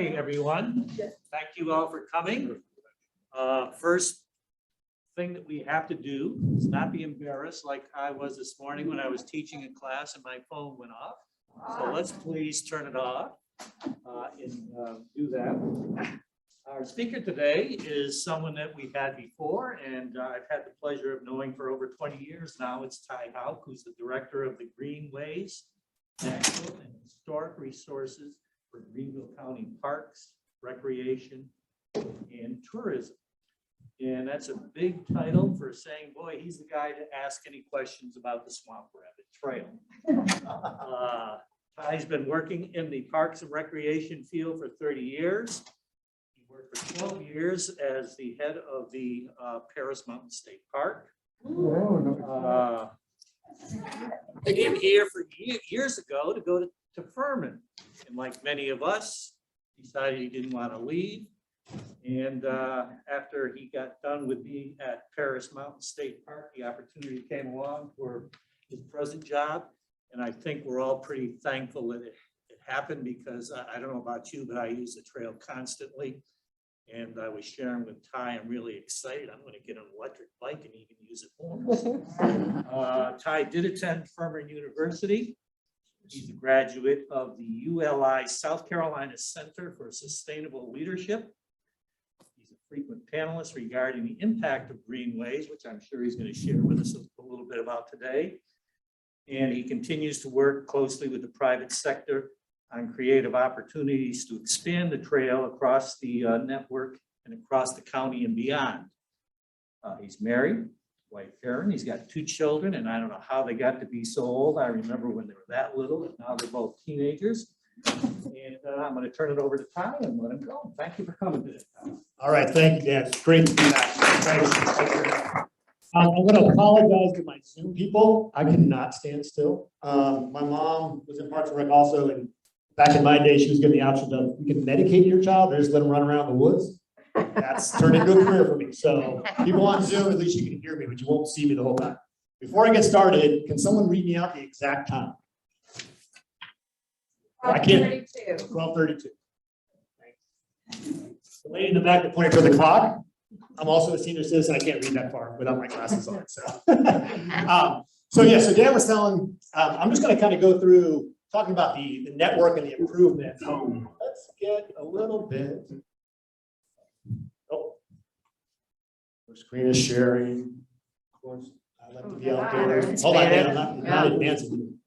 morning, everyone. Thank you all for coming. First thing that we have to do is not be embarrassed like I was this morning when I was teaching in class and my phone went off. So let's please turn it off and do that. Our speaker today is someone that we've had before, and I've had the pleasure of knowing for over 20 years now. It's Houck, who's the director of the Greenways Natural and Historic Resources for Greenville County Parks, Recreation, and Tourism. And that's a big title for saying, boy, he's the guy to ask any questions about the Swamp Rabbit Trail. Ty's been working in the Parks and Recreation field for 30 years. He worked for 12 years as the head of the Paris Mountain State Park. They came here for years ago to go to Furman, and like many of us, decided he didn't want to leave. And after he got done with being at Paris Mountain State Park, the opportunity came along for his present job. And I think we're all pretty thankful that it happened, because I don't know about you, but I use the trail constantly. And I was sharing with Ty, I'm really excited. I'm going to get an electric bike and even use it more. Ty did attend Furman University. He's a graduate of the ULI South Carolina Center for Sustainable Leadership. He's a frequent panelist regarding the impact of greenways, which I'm sure he's going to share with us a little bit about today. And he continues to work closely with the private sector on creative opportunities to expand the trail across the network and across the county and beyond. He's married, wife Karen. He's got 2 children, and I don't know how they got to be so old. I remember when they were that little, and now they're both teenagers. And I'm going to turn it over to Ty and let him go. Thank you for coming today, Ty. All right, thank you, Dan. It's great to be back. Thanks. I'm going to apologize to my Zoom people. I cannot stand still. My mom was in Parks and Rec also, and back in my day, she was given the option of, you can medicate your child or just let them run around the woods. That's turned into a career for me. So people on Zoom, at least you can hear me, but you won't see me the whole time. Before I get started, can someone read me out the exact time? I can't. 12:32. The lady in the back that pointed toward the clock. I'm also a senior citizen. I can't read that far without my glasses on. So, so Dan was telling, I'm just going to kind of go through talking about the network and the improvement. Let's get a little bit. Oh, the screen is sharing. Of course, I like to be out there. Hold on, Dan, I'm not advancing.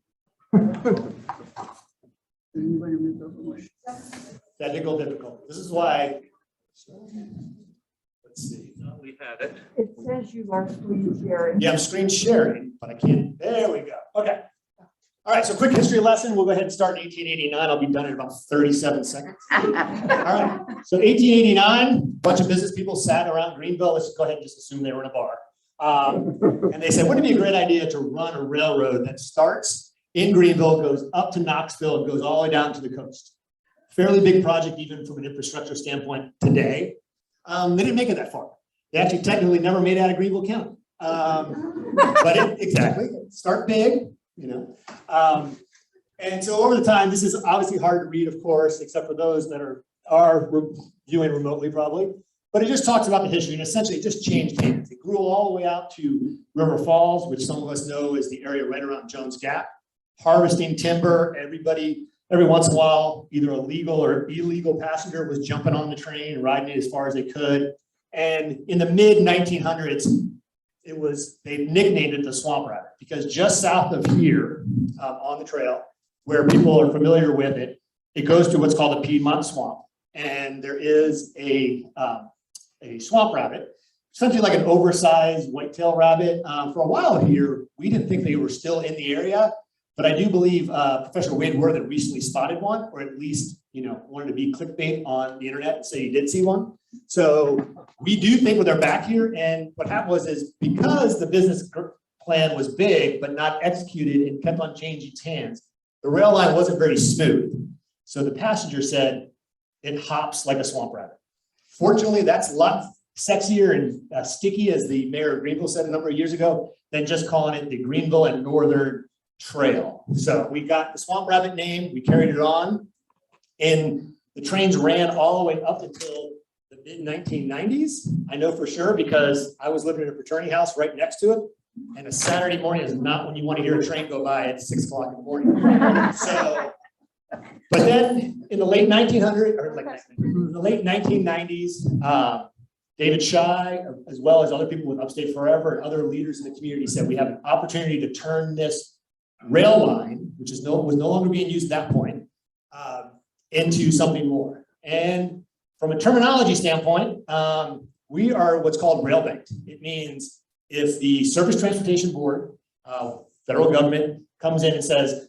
Technical difficulty. This is why. Let's see. No, we had it. It says you are screen sharing. Yeah, I'm screen sharing, but I can't. There we go. Okay. All right. So, quick history lesson. We'll go ahead and start in 1889. I'll be done in about 37 seconds. All right. So, 1889, a bunch of business people sat around Greenville. Let's go ahead and just assume they were in a bar. And they said, wouldn't it be a great idea to run a railroad that starts in Greenville, goes up to Knoxville, and goes all the way down to the coast? Fairly big project, even from an infrastructure standpoint today. They didn't make it that far. They actually technically never made it out of Greenville County. But exactly, start big, you know. And so over the time, this is obviously hard to read, of course, except for those that are viewing remotely probably. But it just talks about the history, and essentially it just changed hands. It grew all the way out to River Falls, which some of us know is the area right around Jones Gap. Harvesting timber, every once in a while, either a legal or illegal passenger was jumping on the train and riding it as far as they could. And in the mid 1900s, they nicknamed it the Swamp Rabbit, because just south of here on the trail, where people are familiar with it, it goes to what's called the Piedmont Swamp. And there is a swamp rabbit, essentially like an oversized whitetail rabbit. For a while here, we didn't think they were still in the area. But I do believe Professor Wade Worthen recently spotted one, or at least, wanted to be clickbait on the internet and say he did see one. So we do think they're back here. And what happened is because the business plan was big, but not executed and kept on changing hands, the rail line wasn't very smooth. So the passenger said, it hops like a swamp rabbit. Fortunately, that's a lot sexier and sticky, as the mayor of Greenville said a number of years ago, than just calling it the Greenville and Northern Trail. So we got the swamp rabbit name, we carried it on. In The trains ran all the way up until the mid-1990s. I know for sure because I was living in a fraternity house right next to it. And a Saturday morning is not when you want to hear a train go by at 6 o'clock in the morning. So, but then in the late 1900s, or like the late 1990s, David Shy, as well as other people with Upstate Forever and other leaders in the community said, we have an opportunity to turn this rail line, which was no longer being used at that point, into something more. And from a terminology standpoint, we are what's called rail banked. It means if the Surface Transportation Board, federal government, comes in and says,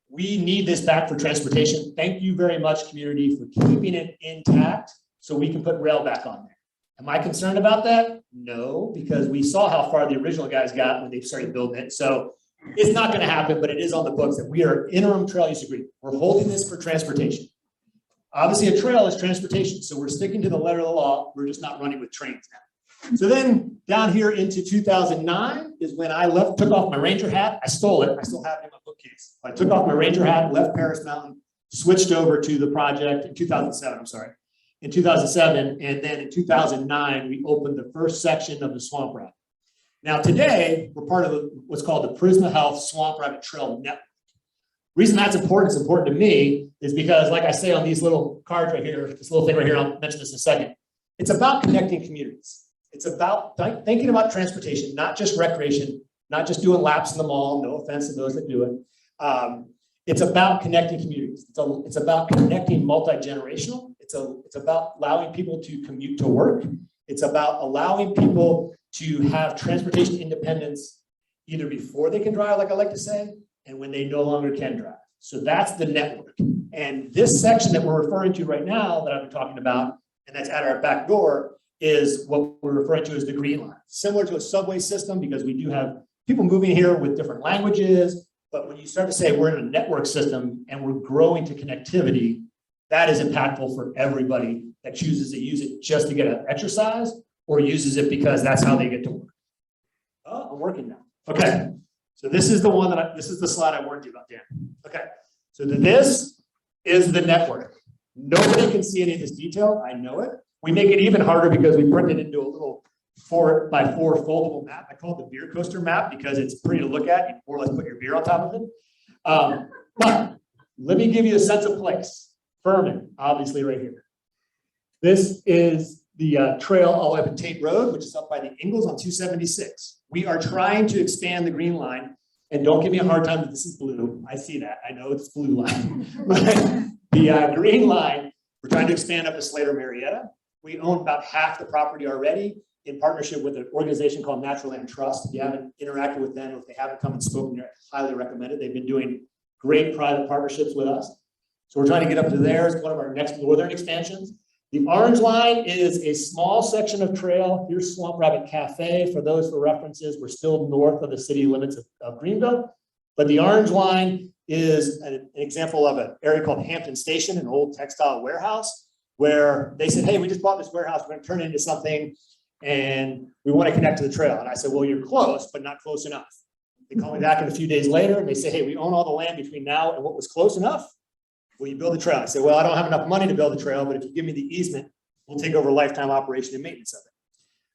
we need this back for transportation. Thank you very much, community, for keeping it intact so we can put rail back on there. Am I concerned about that? No, because we saw how far the original guys got when they started building it. So it's not going to happen, but it is on the books that we are interim trail use agreement. We're holding this for transportation. Obviously, a trail is transportation, so we're sticking to the letter of the law. We're just not running with trains now. So then down here into 2009 is when I took off my Ranger hat. I stole it. I still have it in my bookcase. I took off my Ranger hat, left Paris Mountain, switched over to the project in 2007, I'm sorry. In 2007, and then in 2009, we opened the first section of the Swamp Rabbit. Now today, we're part of what's called the Prisma Health Swamp Rabbit Trail Network. Reason that's important, it's important to me, is because like I say on these little cards right here, this little thing right here, I'll mention this in a second. It's about connecting communities. It's about thinking about transportation, not just recreation, not just doing laps in the mall, no offense to those that do it. It's about connecting communities. It's about connecting multi-generational. It's about allowing people to commute to work. It's about allowing people to have transportation independence either before they can drive, like I like to say, and when they no longer can drive. So that's the network. And this section that we're referring to right now that I've been talking about, and that's at our back door, is what we're referring to as the Green Line. Similar to a subway system because we do have people moving here with different languages, but when you start to say we're in a network system and we're growing to connectivity, that is impactful for everybody that chooses to use it just to get an exercise or uses it because that's how they get to work. Oh, I'm working now. Okay. So this is the one this is the slide I warned you about, Dan. Okay. So this is the network. Nobody can see any of this detail. I know it. We make it even harder because we print it into a little 4x4 foldable map. I call it the beer coaster map because it's pretty to look at. You more or less put your beer on top of it. But let me give you a sense of place. Furman, obviously right here. This is the trail all the way up to Tate Road, which is up by the Ingalls on 276. We are trying to expand the Green Line, and don't give me a hard time that this is blue. I see that. I know it's blue line. But the Green Line, we're trying to expand up to Slater Marietta. We own about half the property already in partnership with an organization called Natural Land Trust. If you haven't interacted with them, if they haven't come and spoken, I highly recommend it. They've been doing great private partnerships with us. So we're trying to get up to there. It's one of our next northern expansions. The orange line is a small section of trail. Here's Swamp Rabbit Cafe. For those for references, we're still north of the city limits of Greenville. But the orange line is an example of an area called Hampton Station, an old textile warehouse, where they said, hey, we just bought this warehouse. We're going to turn it into something, and we want to connect to the trail. And I said, well, you're close, but not close enough. They call me back in a few days later, and they say, hey, we own all the land between now and what was close enough. Will you build a trail? I said, well, I don't have enough money to build a trail, but if you give me the easement, we'll take over lifetime operation and maintenance of it.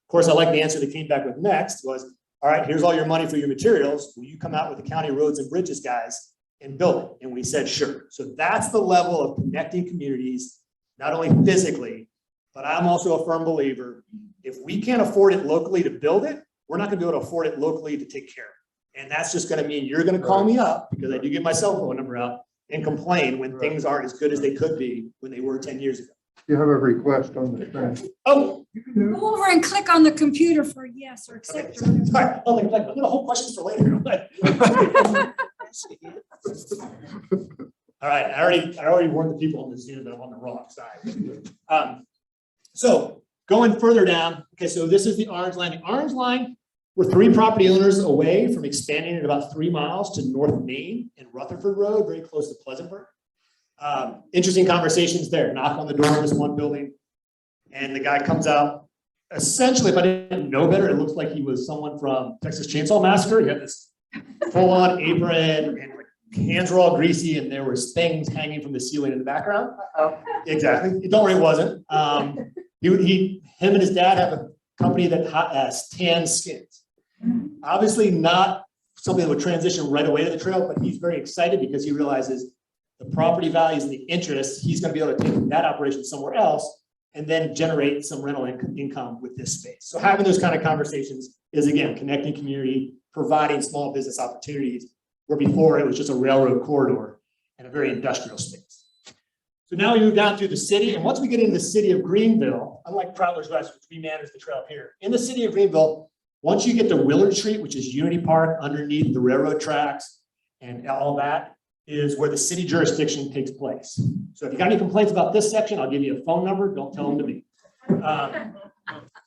Of course, I like the answer they came back with next was, all right, here's all your money for your materials. Will you come out with the county roads and bridges guys and build it? And we said, sure. So that's the level of connecting communities, not only physically, but I'm also a firm believer, if we can't afford it locally to build it, we're not gonna be able to afford it locally to take care of it. And that's just gonna mean you're gonna call me up, because I do get my cell phone number out, and complain when things aren't as good as they could be when they were 10 years ago. You have a request on the screen. Oh, Go over and click on the computer for yes or okay. accept. or- Sorry. Oh, I'm gonna hold questions for later. All right, I already warned the people on the Zoom that I'm on the wrong side. So going further down, okay, so this is the orange line. The orange line, we're 3 property owners away from expanding it about 3 miles to North Main and Rutherford Road, very close to Pleasantburg. Interesting conversations there. Knock on the door of this one building, and the guy comes out. Essentially, if I didn't know better, it looks like he was someone from Texas Chainsaw Massacre. He had this full-on apron and like hands were all greasy and there was things hanging from the ceiling in the background. Exactly. Don't worry, it wasn't. Him and his dad have a company that has tan skins. Obviously not something that would transition right away to the trail, but he's very excited because he realizes the property values and the interest, he's going to be able to take that operation somewhere else and then generate some rental income with this space. So having those kind of conversations is, again, connecting community, providing small business opportunities, where before it was just a railroad corridor and a very industrial space. So now we move down through the city, and once we get into the city of Greenville, unlike Travelers Rest, which we manage the trail up here, in the city of Greenville, once you get to Willard Street, which is Unity Park underneath the railroad tracks and all that, is where the city jurisdiction takes place. So if you got any complaints about this section, I'll give you a phone number, don't tell them to me.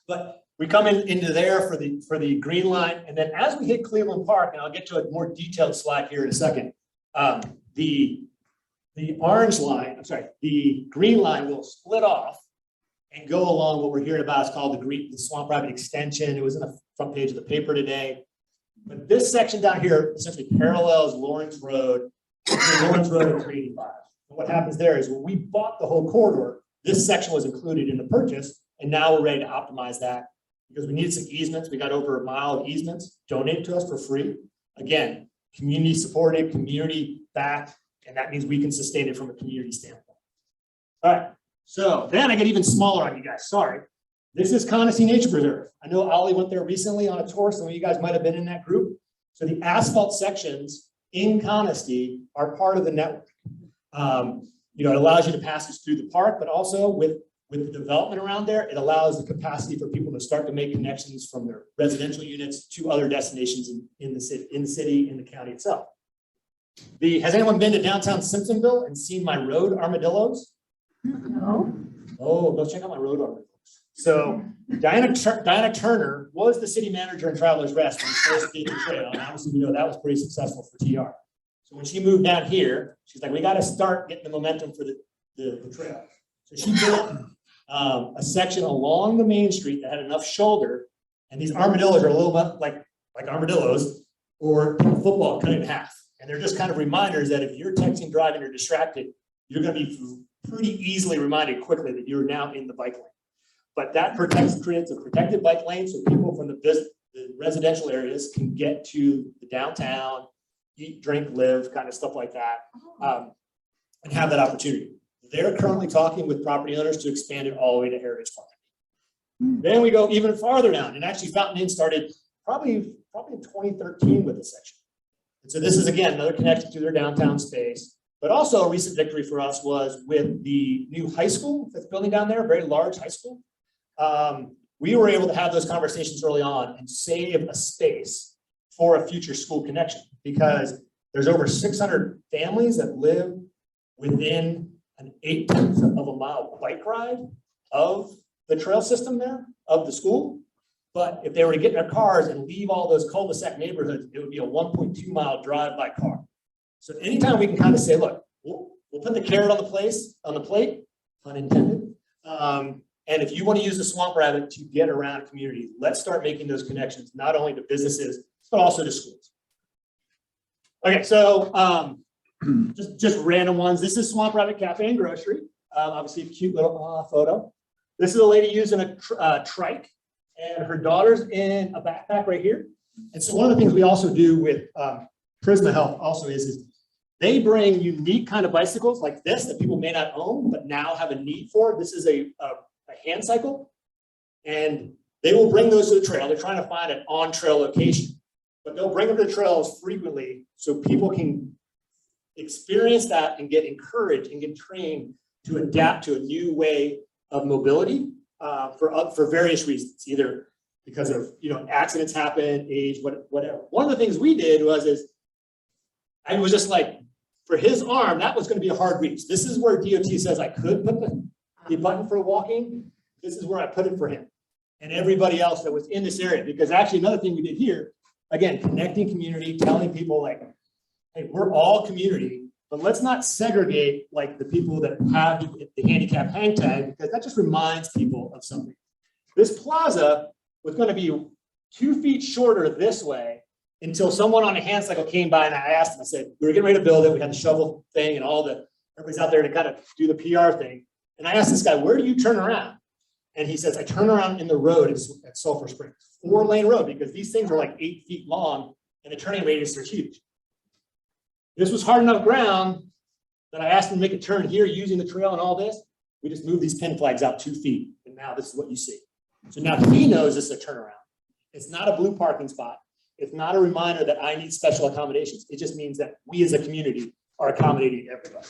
But we come into there for the green line, and then as we hit Cleveland Park, and I'll get to a more detailed slide here in a second, the orange line, I'm sorry, the green line will split off and go along what we're hearing about is called the Swamp Rabbit Extension. It was in the front page of the paper today. But this section down here essentially parallels Lawrence Road, between Lawrence Road and 385. And what happens there is when we bought the whole corridor, this section was included in the purchase, and now we're ready to optimize that because we needed some easements. We got over a mile of easements donated to us for free. Again, community supported, community backed, and that means we can sustain it from a community standpoint. All right, so then I get even smaller on you guys, sorry. This is Connoisseur Nature Preserve. I know Ollie went there recently on a tour. Some of you guys might have been in that group. So the asphalt sections in Connoisseur are part of the network. It allows you to pass this through the park, but also with the development around there, it allows the capacity for people to start to make connections from their residential units to other destinations in the city, in the county itself. Has anyone been to downtown Simpsonville and seen my road armadillos? No. Oh, go check out my road armadillos. So Diana Turner was the city manager in Travelers Rest when we first did the trail, and obviously that was pretty successful for TR. So when she moved down here, she's like, we got to start getting the momentum for the trail. So she built a section along the main street that had enough shoulder, and these armadillos are a little bit like armadillos or football cut in half. And they're just kind of reminders that if you're texting, driving, or distracted, you're going to be pretty easily reminded quickly that you're now in the bike lane. But that creates a protected bike lane so people from the residential areas can get to the downtown, eat, drink, live, kind of stuff like that, and have that opportunity. They're currently talking with property owners to expand it all the way to Heritage Park. Then we go even farther down, and actually Fountain Inn started probably in 2013 with this section. And so this is, again, another connection to their downtown space. But also a recent victory for us was with the new high school that's building down there, a very large high school. We were able to have those conversations early on and save a space for a future school connection because there's over 600 families that live within an 1/8 of a mile bike ride of the trail system there, of the school. But if they were to get in their cars and leave all those cul-de-sac neighborhoods, it would be a 1.2 mile drive by car. So anytime we can kind of say, look, we'll put the carrot on the plate, pun intended. And if you want to use the Swamp Rabbit to get around community, let's start making those connections, not only to businesses, but also to schools. Okay, so just random ones. This is Swamp Rabbit Cafe and Grocery. Obviously a cute little photo. This is a lady using a trike and her daughter's in a backpack right here. And so one of the things we also do with Prisma Health also is they bring unique kind of bicycles like this that people may not own, but now have a need for. This is a hand cycle, and they will bring those to the trail. They're trying to find an on-trail location, but they'll bring them to the trails frequently so people can experience that and get encouraged and get trained to adapt to a new way of mobility for various reasons, either because of accidents happen, age, whatever. One of the things we did I was just like, for his arm, that was going to be a hard reach. This is where DOT says I could put the button for walking. This is where I put it for him and everybody else that was in this area. Because actually another thing we did here, again, connecting community, telling people like, hey, we're all community, but let's not segregate like the people that have the handicap hang tag, because that just reminds people of something. This plaza was going to be 2 feet shorter this way until someone on a hand cycle came by and I asked him, I said, we were getting ready to build it. We had the shovel thing and everybody's out there to kind of do the PR thing. And I asked this guy, where do you turn around? And he says, I turn around in the road at Sulphur Springs, 4-lane road, because these things are like 8 feet long and the turning radius are huge. This was hard enough ground that I asked him to make a turn here using the trail and all this. We just moved these pin flags out 2 feet. And now this is what you see. So now he knows this is a turnaround. It's not a blue parking spot. It's not a reminder that I need special accommodations. It just means that we as a community are accommodating everybody.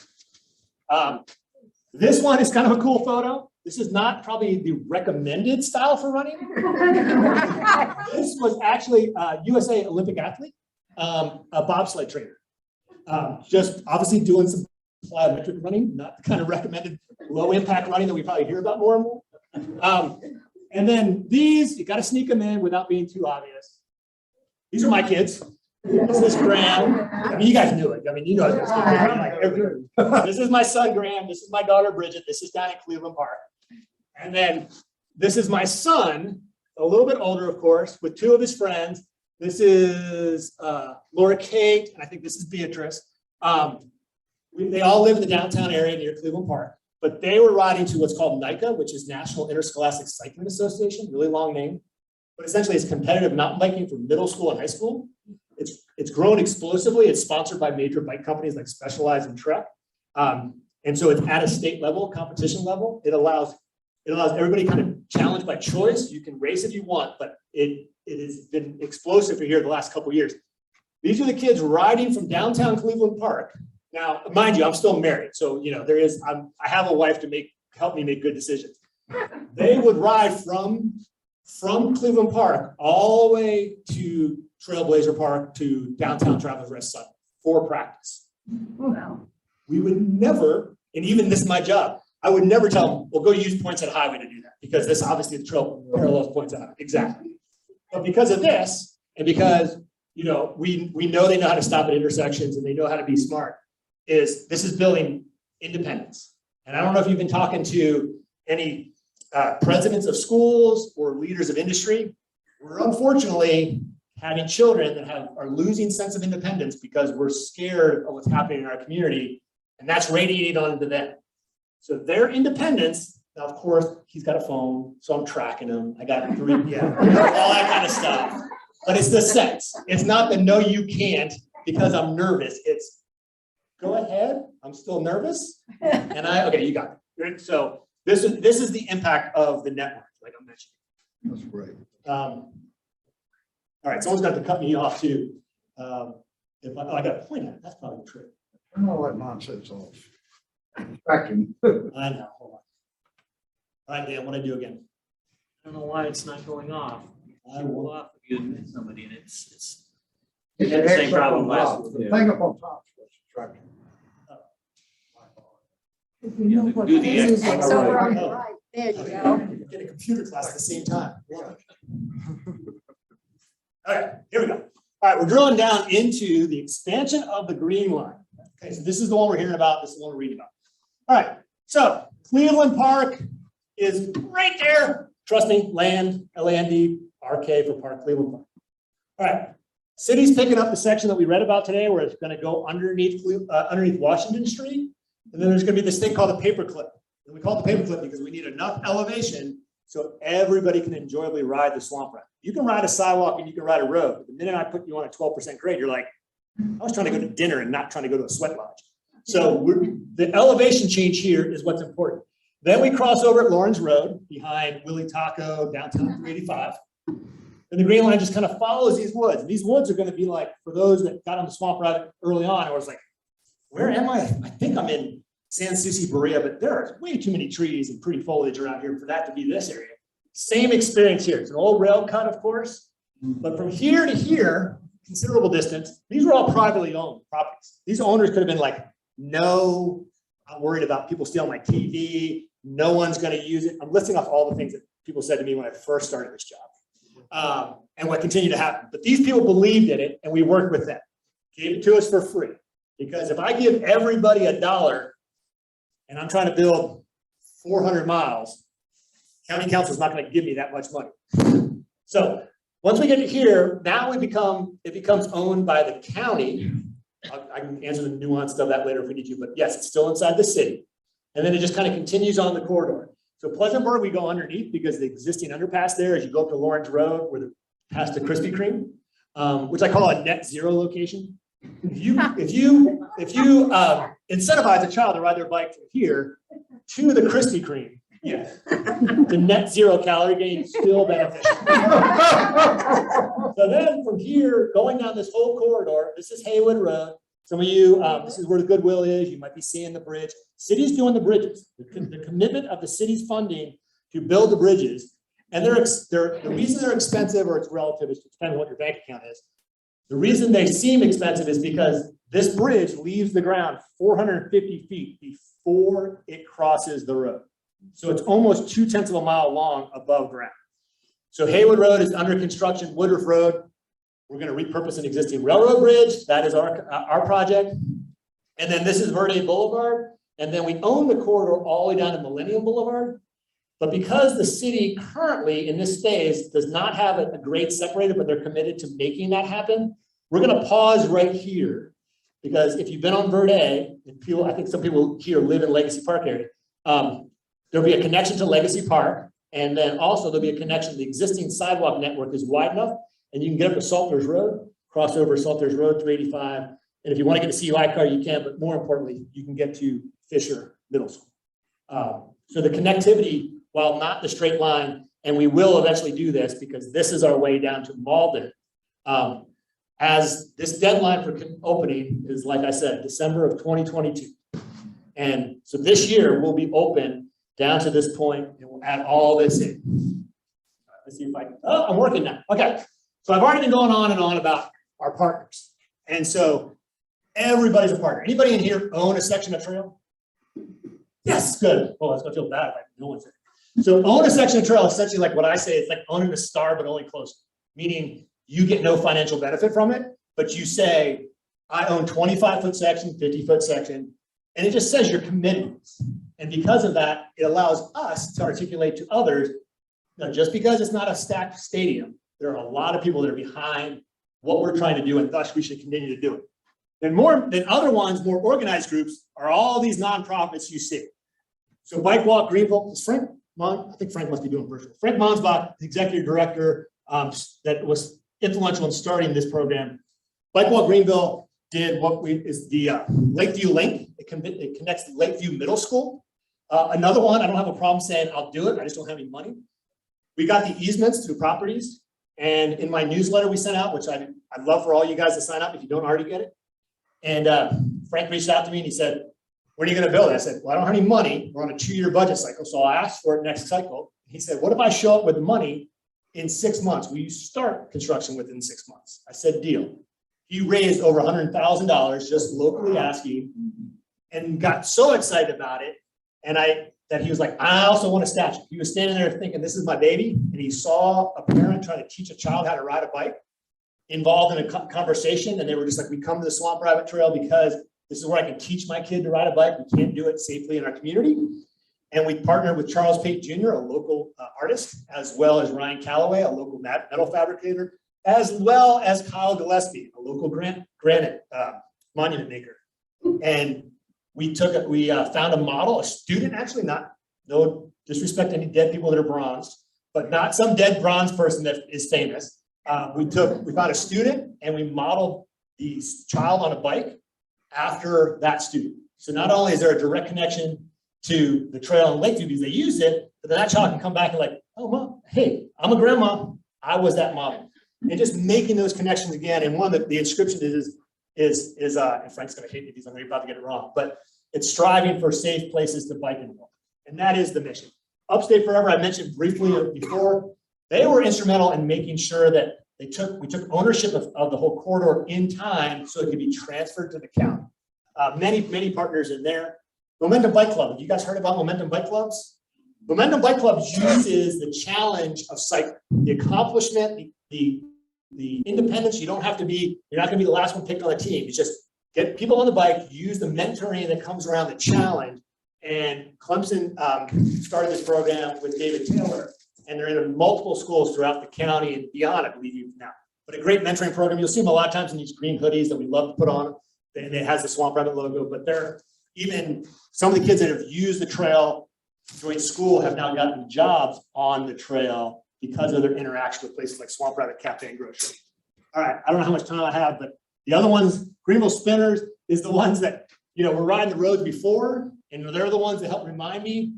This one is kind of a cool photo. This is not probably the recommended style for running. This was actually a USA Olympic athlete, a bobsled trainer. Just obviously doing some plyometric running, not the kind of recommended low impact running that we probably hear about more and more. And then these, you got to sneak them in without being too obvious. These are my kids. This is Graham. I mean, you guys knew it. I mean, you know this. This is my son, Graham. This is my daughter, Bridget. This is down in Cleveland Park. And then this is my son, a little bit older, of course, with 2 of his friends. This is Laura Kate, and I think this is Beatrice. They all live in the downtown area near Cleveland Park, but they were riding to what's called NICA, which is National Interscholastic Cycling Association, really long name. But essentially it's competitive mountain biking for middle school and high school. It's grown explosively. It's sponsored by major bike companies like Specialized and Trek. And so it's at a state level, competition level. It allows everybody kind of challenged by choice. You can race if you want, but it has been explosive here the last couple of years. These are the kids riding from downtown Cleveland Park. Now, mind you, I'm still married. So, you know, I have a wife to help me make good decisions. They would ride from Cleveland Park all the way to Trailblazer Park to downtown Travelers Rest Sun for practice. Wow. We would never, and even this is my job, I would never tell them, well, go use Points at Highway to do that, because this obviously the trail parallels Points at Highway. Exactly. But because of this, and because, you know, we know they know how to stop at intersections and they know how to be smart, this is building independence. And I don't know if you've been talking to any presidents of schools or leaders of industry. We're unfortunately having children that are losing sense of independence because we're scared of what's happening in our community, and that's radiating onto them. So their independence, now of course, he's got a phone, so I'm tracking him. I got 3, all that kind of stuff. But it's the sense. It's not the no, you can't because I'm nervous. It's go ahead, I'm still nervous. And okay, you got it. So this is the impact of the network, like I mentioned. That's great. All right, someone's got to cut me off too. If I got to point at it, that's probably the trick. Turn all that nonsense off. Distracting. I know, hold on. All right, Dan, what do I do again? I don't know why it's not going off. I Go will. off if you admit somebody, and it's. It's had the same up problem on last top. week. The thing up on top is what's distracting. If you know what Do the it is, X it's over on on the the right. right. There you Okay, go. get a computer class at the same time. All right, here we go. All right, we're drilling down into the expansion of the Green Line. Okay, so this is the one we're hearing about. This is the one we're reading about. All right, so Cleveland Park is right there. Trust me, land, L-A-N-D, R-K for Park, Cleveland Park. All right, city's picking up the section that we read about today where it's going to go underneath Washington Street. And then there's going to be this thing called a paperclip. And we call it the paperclip because we need enough elevation so everybody can enjoyably ride the swamp ride. You can ride a sidewalk and you can ride a road. But the minute I put you on a 12% grade, you're like, I was trying to go to dinner and not trying to go to a sweat lodge. So the elevation change here is what's important. Then we cross over at Lawrence Road behind Willie Taco, downtown 385. And the Green Line just kind of follows these woods. And these woods are going to be like, for those that got on the swamp ride early on, I was like, where am I? I think I'm in San Souci Berea, but there are way too many trees and pretty foliage around here for that to be this area. Same experience here. It's an old rail cut, of course, but from here to here, considerable distance, these were all privately owned properties. These owners could have been like, no, I'm worried about people stealing my TV. No one's going to use it. I'm listing off all the things that people said to me when I first started this job and what continued to happen. But these people believed in it and we worked with them, gave it to us for free. Because if I give everybody $1 and I'm trying to build 400 miles, county council is not going to give me that much money. So Once we get to here, now it becomes owned by the county. I can answer the nuance of that later if we need to, but yes, it's still inside the city. And then it just kind of continues on the corridor. So Pleasantburg, we go underneath because the existing underpass there, as you go up to Lawrence Road, where past the Krispy Kreme, which I call a net zero location. If you incentivize a child to ride their bike from here to the Krispy Kreme, yeah, the net zero calorie gain is still beneficial. So then from here, going down this whole corridor, this is Haywood Road. Some of you, this is where the Goodwill is. You might be seeing the bridge. City's doing the bridges. The commitment of the city's funding to build the bridges. And the reason they're expensive, or it's relative, it depends on what your bank account is. The reason they seem expensive is because this bridge leaves the ground 450 feet before it crosses the road. So it's almost 0.2 of a mile long above ground. So Haywood Road is under construction. Woodruff Road, we're going to repurpose an existing railroad bridge. That is our project. And then this is Verde Boulevard. And then we own the corridor all the way down to Millennium Boulevard. But because the city currently in this phase does not have a grade separator, but they're committed to making that happen, we're going to pause right here. Because if you've been on Verde, and people, I think some people here live in Legacy Park area, there'll be a connection to Legacy Park. And then also there'll be a connection. The existing sidewalk network is wide enough, and you can get up to Salters Road, cross over Salters Road 385. And if you want to get to CUI car, you can, but more importantly, you can get to Fisher Middle School. So the connectivity, while not the straight line, and we will eventually do this because this is our way down to Malden. As this deadline for opening is, like I said, December of 2022. And so this year we'll be open down to this point, and we'll add all this in. Let's see if I'm working now. Okay. So I've already been going on and on about our partners. And so everybody's a partner. Anybody in here own a section of trail? Yes, good. Oh, that's gonna feel bad if no one's there. So own a section of trail, essentially like what I say, it's like owning a star, but only close. Meaning you get no financial benefit from it, but you say, I own 25-foot section, 50-foot section, and it just says your commitments. And because of that, it allows us to articulate to others, now just because it's not a stacked stadium, there are a lot of people that are behind what we're trying to do, and thus we should continue to do it. And more than other ones, more organized groups are all these nonprofits you see. So Bike Walk Greenville, is Frank Mon, I think Frank must be doing virtual. Frank Monsbach, the executive director that was influential in starting this program. Bike Walk Greenville did what is the Lakeview Link. It connects the Lakeview Middle School. Another one, I don't have a problem saying I'll do it, I just don't have any money. We got the easements through properties. And in my newsletter we sent out, which I'd love for all you guys to sign up if you don't already get it. And Frank reached out to me and he said, when are you going to build it? I said, well, I don't have any money. We're on a 2-year budget cycle. So I asked for it next cycle. He said, what if I show up with the money in 6 months? Will you start construction within 6 months? I said, deal. He raised over $100,000 just locally asking and got so excited about it. And that he was like, I also want a statue. He was standing there thinking, this is my baby. And he saw a parent trying to teach a child how to ride a bike, involved in a conversation. And they were just like, we come to the Swamp Rabbit Trail because this is where I can teach my kid to ride a bike. We can't do it safely in our community. And we partnered with Charles Pate Jr., a local artist, as well as Ryan Calloway, a local metal fabricator, as well as Kyle Gillespie, a local granite monument maker. And we found a model, a student, actually, no disrespect to any dead people that are bronzed, but not some dead bronze person that is famous. We found a student and we modeled the child on a bike after that student. So not only is there a direct connection to the trail in Lakeview because they used it, but then that child can come back and like, oh, mom, hey, I'm a grandma. I was that model. And just making those connections again. And one of the inscription is and Frank's going to hate me because I'm about to get it wrong, but it's striving for safe places to bike and walk. And that is the mission. Upstate Forever, I mentioned briefly before, they were instrumental in making sure that we took ownership of the whole corridor in time so it could be transferred to the county. Many partners in there. Momentum Bike Club. Have you guys heard about Momentum Bike Clubs? Momentum Bike Clubs uses the challenge of cycling, the accomplishment, the independence. You're not going to be the last one picked on the team. It's just get people on the bike, use the mentoring that comes around the challenge. And Clemson started this program with David Taylor and they're in multiple schools throughout the county and beyond, I believe even now. But a great mentoring program. You'll see them a lot of times in these green hoodies that we love to put on. And it has the Swamp Rabbit logo, but they're even some of the kids that have used the trail during school have now gotten jobs on the trail because of their interaction with places like Swamp Rabbit Cafe and Grocery. All right, I don't know how much time I have, but the other ones, Greenville Spinners, is the ones that, were riding the roads before, and they're the ones that help remind me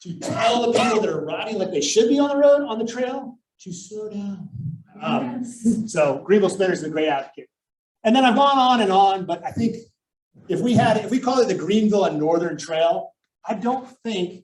to tell the people that are riding like they should be on the road, on the trail, to slow down. So Greenville Spinners is a great advocate. And then I've gone on, but I think if we call it the Greenville and Northern Trail, I don't think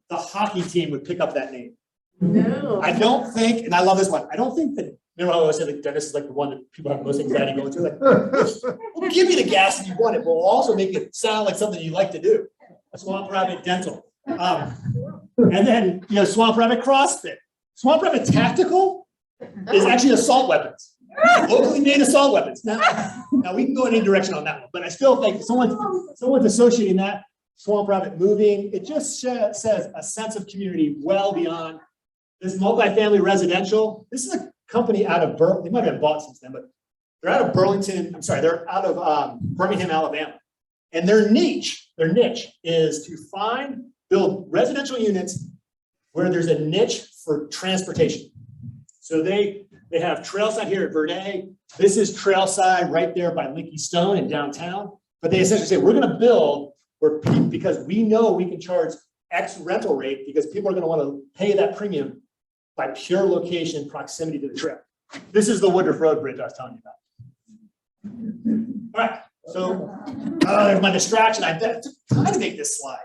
the hockey team would pick up that name. No. I don't think, and I love this one, I don't think that, I always say like Dennis is like the one that people have most anxiety going through. Like, we'll give you the gas if you want it, but we'll also make it sound like something you like to do. A Swamp Rabbit Dental. And then, Swamp Rabbit CrossFit. Swamp Rabbit Tactical is actually assault weapons. Locally made assault weapons. Now we can go in any direction on that one, but I still think someone's associating that Swamp Rabbit moving. It just says a sense of community well beyond this multifamily residential. This is a company out of they might have been bought since then, but they're out of they're out of Birmingham, Alabama. And their niche is to build residential units where there's a niche for transportation. So they have trailside here at Verde. This is trailside right there by Linky Stone in downtown. But they essentially say, we're going to build because we know we can charge X rental rate because people are going to want to pay that premium by pure location proximity to the trail. This is the Woodruff Road Bridge I was telling you about. All right, so there's my distraction. I took time to make this slide.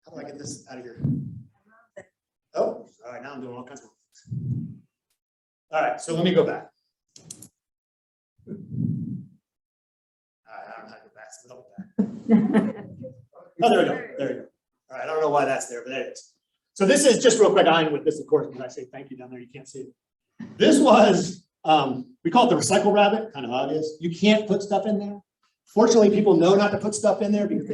How do I get this out of here? Oh, all right, now I'm doing all kinds of things. All right, so let me go back. All right, I don't know how to go back. So double back. Oh, there we go. There we go. All right, I don't know why that's there, but there it is. So this is just real quick. I end with this, of course, when I say thank you down there, you can't see it. This was, we call it the recycle rabbit, kind of obvious. You can't put stuff in there. Fortunately, people know not to put stuff in there because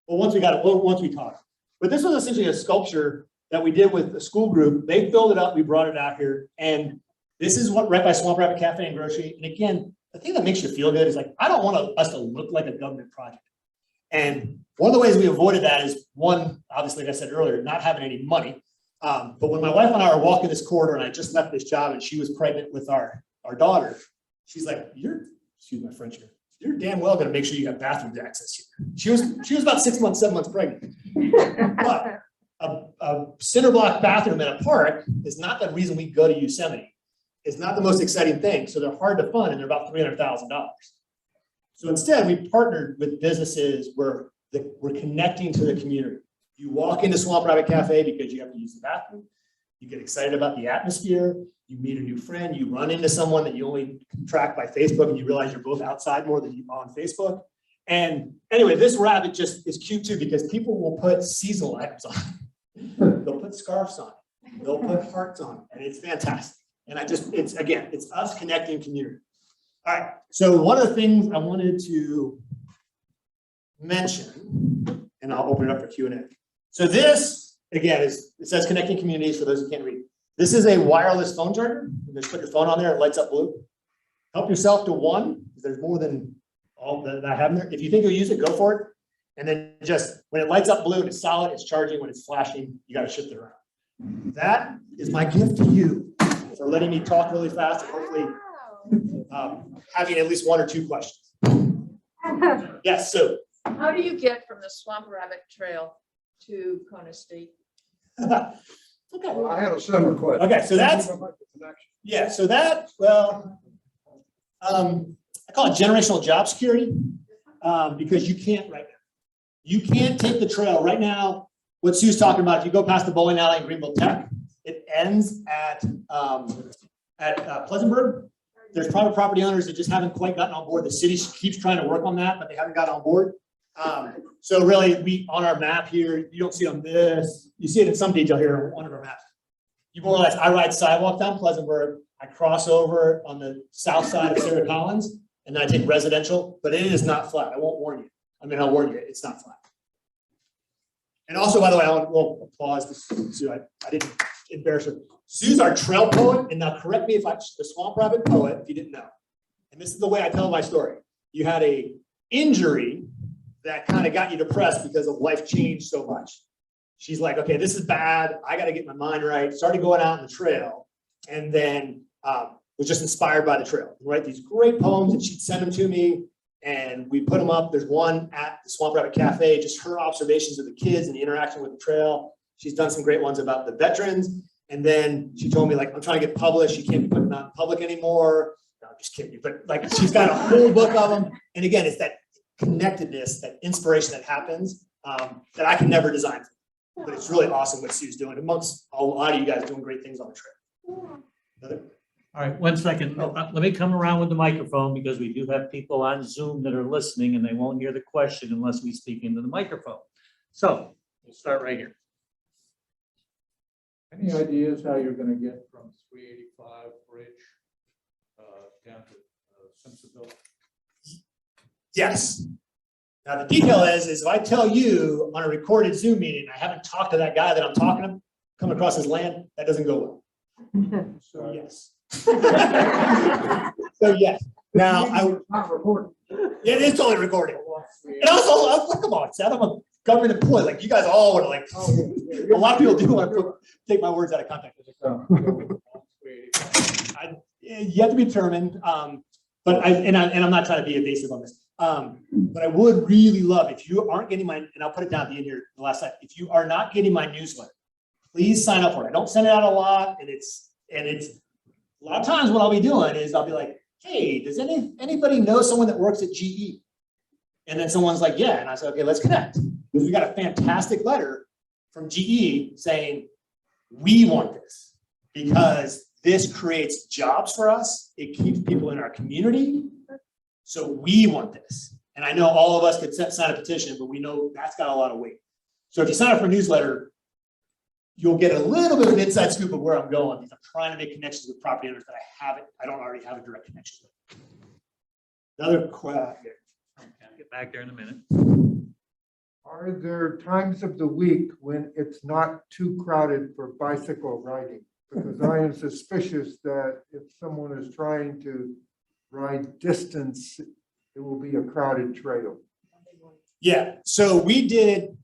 once we taught it. But this was essentially a sculpture that we did with the school group. They filled it up, we brought it out here, and this is right by Swamp Rabbit Cafe and Grocery. And again, the thing that makes you feel good is like, I don't want us to look like a government project. And one of the ways we avoided that is one, obviously, like I said earlier, not having any money. But when my wife and I were walking this corridor and I just left this job and she was pregnant with our daughter, she's like, excuse my French here, you're damn well going to make sure you got bathroom access here. She was about 6 months, 7 months pregnant. But a cinder block bathroom in a park is not the reason we go to Yosemite. It's not the most exciting thing. So they're hard to fund and they're about $300,000. So instead, we partnered with businesses where we're connecting to the community. You walk into Swamp Rabbit Cafe because you have to use the bathroom. You get excited about the atmosphere. You meet a new friend. You run into someone that you only track by Facebook and you realize you're both outside more than you are on Facebook. And anyway, this rabbit just is cute too because people will put seasonal items on it. They'll put scarves on it. They'll put hearts on it. And it's fantastic. And it's us connecting community. All right, so one of the things I wanted to mention, and I'll open it up for Q&A. So this, again, it says connecting communities for those who can't read. This is a wireless phone charger. You just put your phone on there, it lights up blue. Help yourself to one, because there's more than all that I have in there. If you think you'll use it, go for it. And then just, when it lights up blue and it's solid, it's charging. When it's flashing, you got to shift it around. That is my gift to you for letting me talk really fast and hopefully having at least one or two questions. Yes, so. How do you get from the Swamp Rabbit Trail to Kona State? Okay. Well, I had a similar question. Okay, so that's, yeah, so that, well, I call it generational job security because you can't right now. You can't take the trail right now. What Sue's talking about, if you go past the bowling alley in Greenville Tech, it ends at Pleasantburg. There's private property owners that just haven't quite gotten on board. The city keeps trying to work on that, but they haven't got on board. So really, on our map here, you don't see on this. You see it in some detail here on one of our maps. You more or less, I ride sidewalk down Pleasantburg. I cross over on the south side of Sarah Collins, and then I take residential, but it is not flat. I won't warn you. I mean, I'll warn you, it's not flat. And also, by the way, I want to applause this. So I didn't embarrass her. Sue's our trail poet, and now correct me if I'm the swamp rabbit poet, if you didn't know. And this is the way I tell my story. You had a injury that kind of got you depressed because of life changed so much. She's like, okay, this is bad. I got to get my mind right. Started going out on the trail, and then was just inspired by the trail. Write these great poems, and she'd send them to me, and we put them up. There's one at the Swamp Rabbit Cafe, just her observations of the kids and the interaction with the trail. She's done some great ones about the veterans. And then she told me, like, I'm trying to get published. You can't be putting them out in public anymore. No, I'm just kidding you. But like, she's got a whole book of them. And again, it's that connectedness, that inspiration that happens that I can never design. But it's really awesome what Sue's doing amongst a lot of you guys doing great things on the trail. Another? All right, 1 second. Let me come around with the microphone because we do have people on Zoom that are listening and they won't hear the question unless we speak into the microphone. So we'll start right here. Any ideas how you're gonna get from 385 Bridge down to Simpsonville? Yes. Now the detail is if I tell you on a recorded Zoom meeting, I haven't talked to that guy that I'm talking to, come across his land, that doesn't go well. So yes. So yes. Now Not recorded. it is totally recorded. And also, come on, Seth, I'm a government employee. Like you guys all would like. A lot of people do want to take my words out of context. You have to be determined. But I'm not trying to be evasive on this. But I would really love if you aren't getting my, and I'll put it down at the end here, the last slide. If you are not getting my newsletter, please sign up for it. I don't send it out a lot, and it's a lot of times what I'll be doing is I'll be like, hey, does anybody know someone that works at GE? And then someone's like, yeah, and I said, okay, let's connect. Because we got a fantastic letter from GE saying, we want this because this creates jobs for us. It keeps people in our community. So we want this. And I know all of us could sign a petition, but we know that's got a lot of weight. So if you sign up for a newsletter, you'll get a little bit of an inside scoop of where I'm going because I'm trying to make connections with property owners that I don't already have a direct connection with. Another question. I'll get back there in a minute. Are there times of the week when it's not too crowded for bicycle riding? Because I am suspicious that if someone is trying to ride distance, it will be a crowded trail. Yeah, so we did,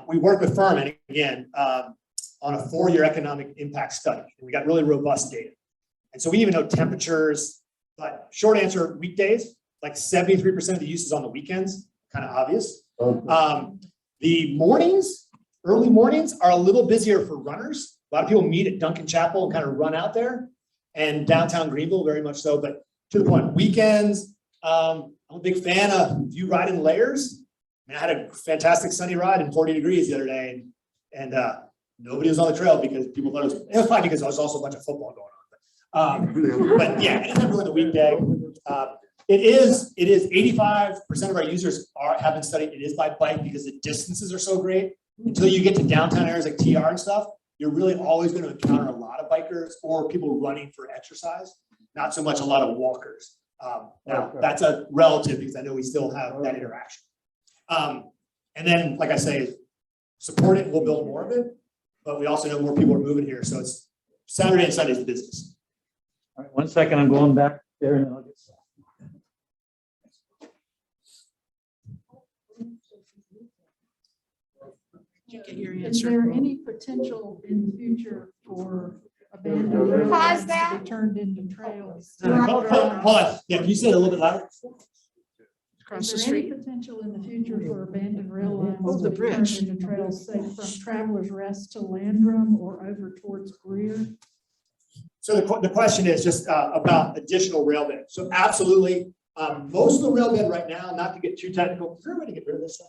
we worked with Furman again on a 4-year economic impact study. And we got really robust data. And so we even know temperatures, but short answer, weekdays, like 73% of the use is on the weekends, kind of obvious. The mornings, early mornings are a little busier for runners. A lot of people meet at Duncan Chapel and kind of run out there, and downtown Greenville very much so, but to the point, weekends, I'm a big fan of you ride in layers. I had a fantastic sunny ride in 40 degrees the other day, and nobody was on the trail because people thought it was probably because there was also a bunch of football going on. But yeah, anytime during the weekday, it is 85% of our users have been studied. It is by bike because the distances are so great. Until you get to downtown areas like TR and stuff, you're really always going to encounter a lot of bikers or people running for exercise, not so much a lot of walkers. Now that's a relative because I know we still have that interaction. And then, like I say, support it, we'll build more of it, but we also know more people are moving here. So it's Saturday and Sunday's the business. All right, 1 second, I'm going back there and I'll get started. Is there any potential in the future for abandoned railroads Pause to that. be turned into trails? Hold on. Yeah, can you say it a little bit louder? Across the Is there any street. potential in the future for abandoned rail lines Oh, the to be turned bridge. into trails, say from Travelers Rest to Landrum or over towards Greer? So the question is just about additional rail bed. So absolutely, most of the rail bed right now, not to get too technical, is there a way to get rid of this stuff?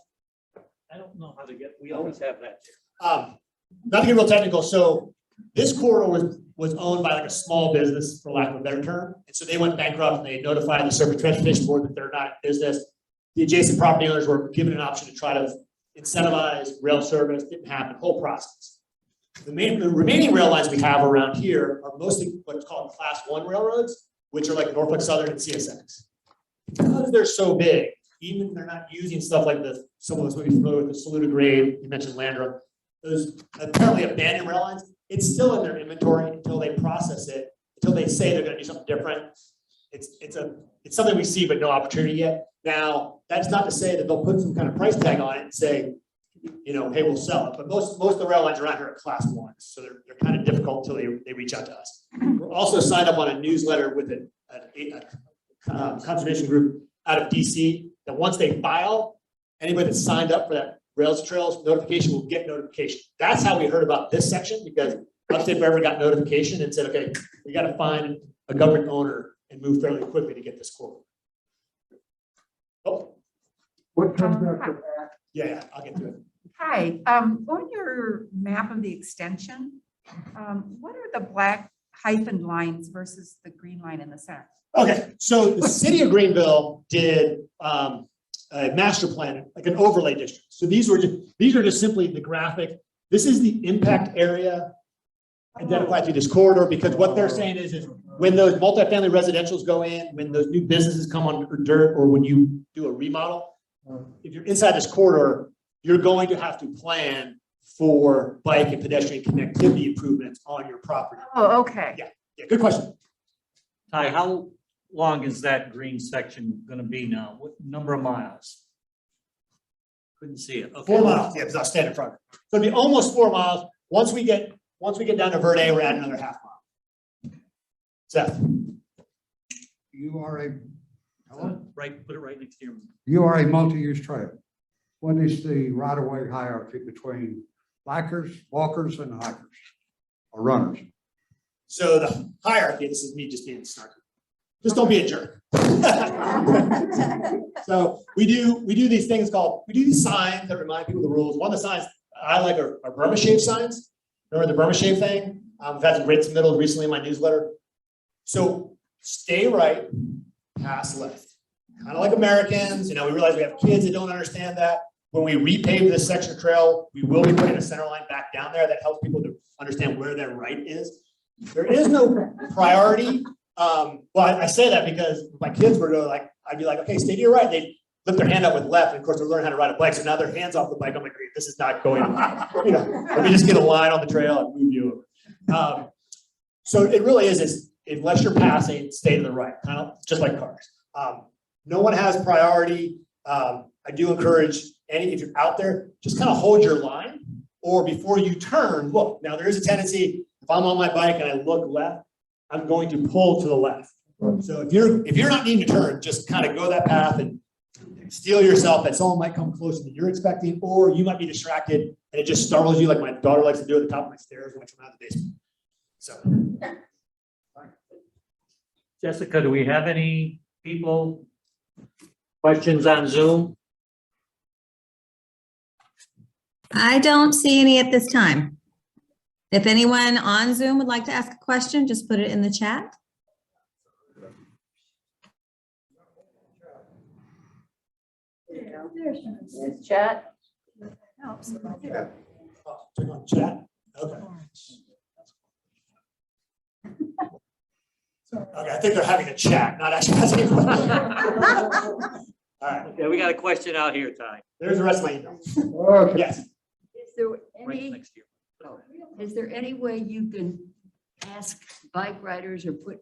I don't know how to get, we always have that. Not to get real technical, so this corridor was owned by like a small business, for lack of a better term. And so they went bankrupt and they notified the Surface Transportation Board that they're not in business. The adjacent property owners were given an option to try to incentivize rail service, didn't happen, whole process. The remaining rail lines we have around here are mostly what's called Class 1 railroads, which are like Norfolk Southern and CSX. Because they're so big, even if they're not using stuff like the, some of us may be familiar with the Saluda grade, you mentioned Landrum, those apparently abandoned rail lines, it's still in their inventory until they process it, until they say they're gonna do something different. It's something we see, but no opportunity yet. Now, that's not to say that they'll put some kind of price tag on it and say, hey, we'll sell it. But most of the rail lines around here are class ones, so they're kind of difficult until they reach out to us. We're also signed up on a newsletter with a conservation group out of DC that once they file, anybody that's signed up for that rails to trails notification will get notification. That's how we heard about this section, because Upstate Forever got notification and said, okay, we got to find a government owner and move fairly quickly to get this quote. Oh, What comes after that? yeah, I'll get to it. Hi, on your map of the extension, what are the black hyphen lines versus the green line in the center? Okay, so the city of Greenville did a master plan, like an overlay district. So these are just simply the graphic. This is the impact area identified through this corridor, because what they're saying is when those multifamily residentials go in, when those new businesses come on dirt, or when you do a remodel, if you're inside this corridor, you're going to have to plan for bike and pedestrian connectivity improvements on your property. Oh, okay. Yeah, good question. Ty, how long is that green section gonna be now? What number of miles? Couldn't see it. Okay. 4 miles, yeah, because I'll stand in front of it. So it'll be almost 4 miles. Once we get down to Verde, we're adding another half mile. Seth? You are a, Right, put it right next to your. you are a multi-use trail. What is the right-of-way hierarchy between bikers, walkers, and hikers or runners? So the hierarchy, this is me just being snarky. Just don't be a jerk. So we do these things we do these signs that remind people of the rules. One of the signs I like are Burma shave signs. Remember the Burma shave thing? I've had some great submittals recently in my newsletter. So stay right, pass left. Kind of like Americans, we realize we have kids that don't understand that. When we repave this section of trail, we will be putting a center line back down there that helps people to understand where their right is. There is no priority. Well, I say that because if my kids were to I'd be like, okay, stay to your right. They lift their hand up with left, and of course they're learning how to ride a bike. So now their hands off the bike. I'm like, this is not going. Let me just get a line on the trail and move you over. So it really is unless you're passing, stay to the right, kind of just like cars. No one has priority. I do encourage if you're out there, just kind of hold your line, or before you turn, look. Now there is a tendency, if I'm on my bike and I look left, I'm going to pull to the left. So if you're not needing to turn, just kind of go that path and steel yourself that someone might come closer than you're expecting, or you might be distracted and it just startles you like my daughter likes to do at the top of my stairs when I come out of the basement. So. Jessica, do we have any questions on Zoom? I don't see any at this time. If anyone on Zoom would like to ask a question, just put it in the chat. There's chat. Yeah. Check on chat. Okay. Okay, I think they're having a chat, not actually asking a question. All right, Okay, we got a question out here, Ty. there's the rest of my email. Okay. Yes. Is there Right any, next to you. is there any way you can ask bike riders or put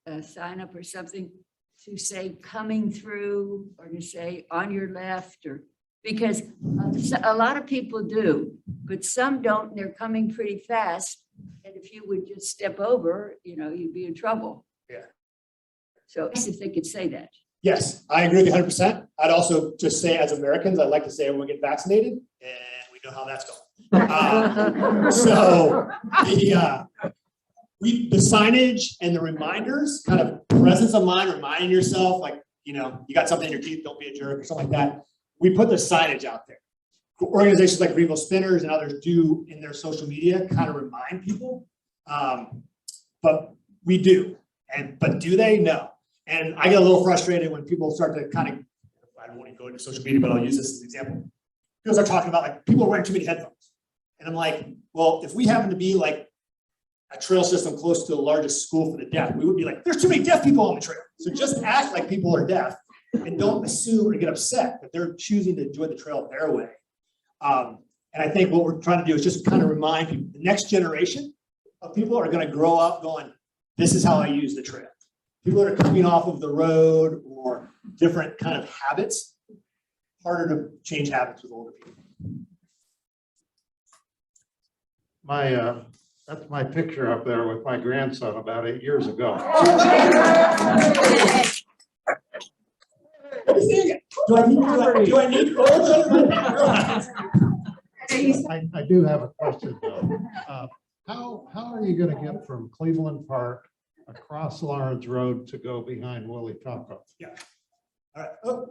a sign up or something to say coming through, or to say on your left, or because a lot of people do, but some don't, and they're coming pretty fast. And if you would just step over, you'd be in trouble. Yeah. So if they could say that. Yes, I agree with you 100%. I'd also just say, as Americans, I'd like to say everyone get vaccinated, and we know how that's going. So the signage and the reminders, kind of presence of mind, reminding yourself, like, you got something in your teeth, don't be a jerk or something like that. We put the signage out there. Organizations like Greenville Spinners and others do in their social media kind of remind people, but we do. But do they? No. And I get a little frustrated when people start to kind of, I don't want to go into social media, but I'll use this as an example. People start talking about like people are wearing too many headphones. And I'm like, well, if we happen to be like a trail system close to the largest school for the deaf, we would be like, there's too many deaf people on the trail. So just act like people are deaf and don't assume or get upset that they're choosing to enjoy the trail their way. And I think what we're trying to do is just kind of remind people, the next generation, of people are gonna grow up going, this is how I use the trail. People that are coming off of the road or different kind of habits, harder to change habits with older people. That's my picture up there with my grandson about 8 years ago. Do I need clothes under my I do have a question though. How are you gonna get from Cleveland Park across Lawrence Road to go behind Willie Taco? All right. Oh.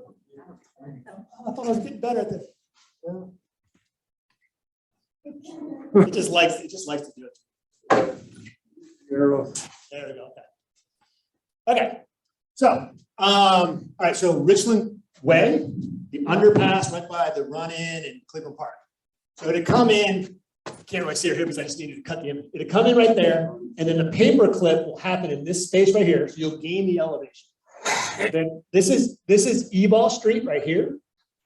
I thought I was getting better at this. It just likes to do it. There we go. Okay. So, all right. So Richland Way, the underpass right by the run-in in Cleveland Park. So it'd come in. Can't really see it here because I just needed to cut the image. It'd come in right there, and then the paper clip will happen in this space right here. So you'll gain the elevation. And then this is E-Ball Street right here.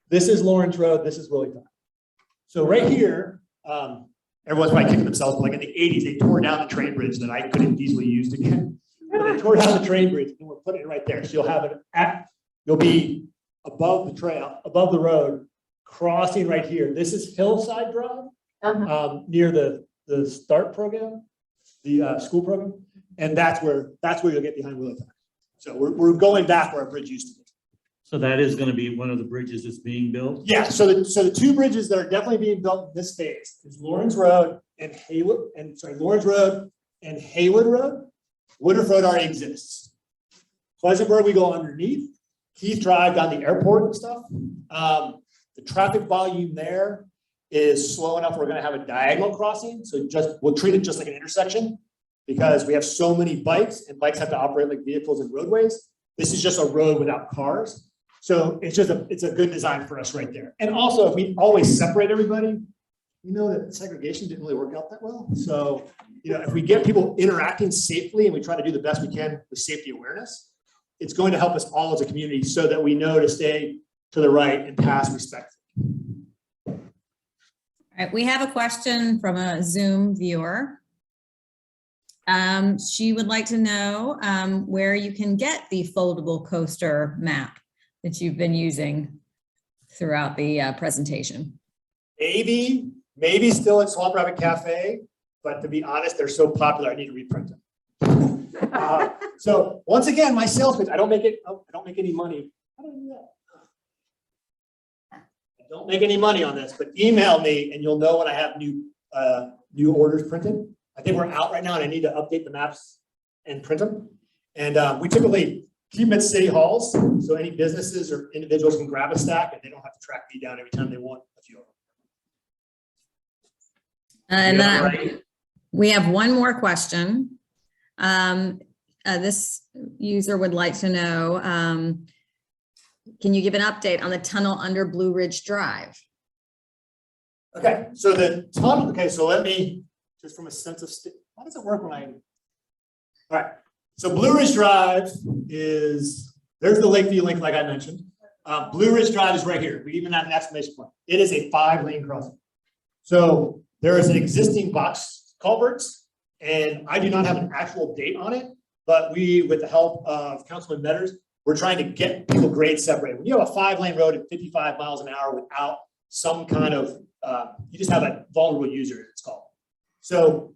This is Lawrence Road. This is Willie Taco. So right here, everyone's probably kicking themselves, but like in the 80s, they tore down the train bridge that I couldn't easily use again. But they tore down the train bridge and we're putting it right there. So you'll have it you'll be above the trail, above the road, crossing right here. This is Hillside Drive, near the START program, the school program. And that's where you'll get behind Willie Taco. So we're going back where our bridge used to be. So that is gonna be one of the bridges that's being built? Yeah, so the two bridges that are definitely being built in this phase is Lawrence Road and Lawrence Road and Haywood Road. Woodruff Road already exists. Pleasantburg, we go underneath. Keith Drive down the airport and stuff. The traffic volume there is slow enough. We're gonna have a diagonal crossing. So we'll treat it just like an intersection because we have so many bikes and bikes have to operate like vehicles and roadways. This is just a road without cars. So it's a good design for us right there. And also, if we always separate everybody, you know that segregation didn't really work out that well. So, if we get people interacting safely and we try to do the best we can with safety awareness, it's going to help us all as a community so that we know to stay to the right and pass respectfully. All right, we have a question from a Zoom viewer. She would like to know where you can get the foldable coaster map that you've been using throughout the presentation. Maybe still at Swamp Rabbit Cafe, but to be honest, they're so popular, I need to reprint them. So once again, my sales pitch, I don't make any money. How do I do that? I don't make any money on this, but email me and you'll know when I have new orders printed. I think we're out right now and I need to update the maps and print them. And we typically keep them at city halls. So any businesses or individuals can grab a stack and they don't have to track me down every time they want a few of them. And then we have one more question. This user would like to know, can you give an update on the tunnel under Blue Ridge Drive? Okay, so the tunnel, so let me, just from a sense of, how does it work when all right. So Blue Ridge Drive there's the Lakeview link like I mentioned. Blue Ridge Drive is right here. We even have an exclamation point. It is a 5-lane crossing. So there is an existing box culverts and I do not have an actual date on it, but we, with the help of Councilman Metters, we're trying to get people grade separated. When you have a 5-lane road at 55 miles an hour without some kind of, you just have a vulnerable user, it's called. So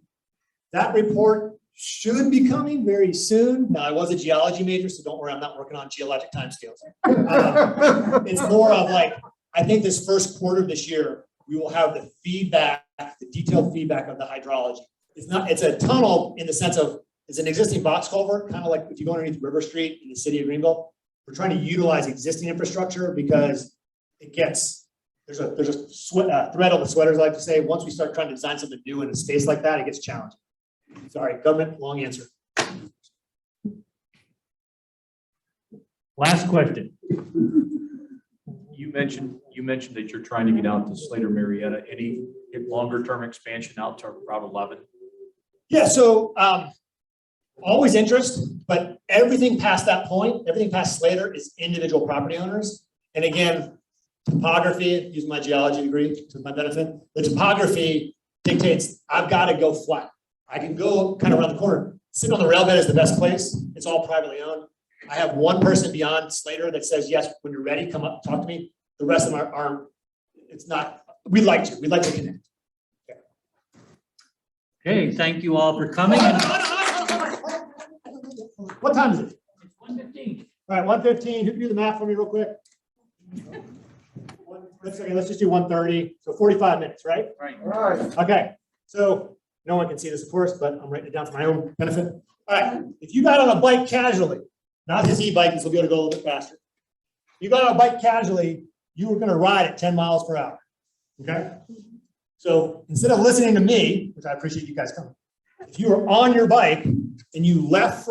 that report should be coming very soon. Now, I was a geology major, so don't worry, I'm not working on geologic timescales. It's more of like, I think this first quarter of this year, we will have the feedback, the detailed feedback of the hydrology. It's a tunnel in the sense of, it's an existing box culvert, kind of like if you go underneath River Street in the city of Greenville. We're trying to utilize existing infrastructure because there's a thread on the sweaters, I like to say. Once we start trying to design something new in a space like that, it gets challenging. Sorry, government, long answer. Last question. You mentioned that you're trying to get out to Slater Marietta. Any longer term expansion out to Route 11? Yeah, so always interest, but everything past that point, everything past Slater is individual property owners. And again, topography, use my geology degree to my benefit. The topography dictates I've got to go flat. I can go kind of around the corner. Sitting on the rail bed is the best place. It's all privately owned. I have one person beyond Slater that says, yes, when you're ready, come up, talk to me. The rest of them aren't, it's not, we'd like to connect. Okay, thank you all for coming. What time is it? It's 1:15. All right, 1:15. Who can do the math for me real quick? Let's just do 1:30. So 45 minutes, right? Right. All right. Okay. So no one can see this, of course, but I'm writing it down for my own benefit. All right. If you got on a bike casually, not this e-bike, this will be able to go a little bit faster. You got on a bike casually, you were going to ride at 10 miles per hour. Okay. So instead of listening to me, which I appreciate you guys coming, if you were on your bike and you left from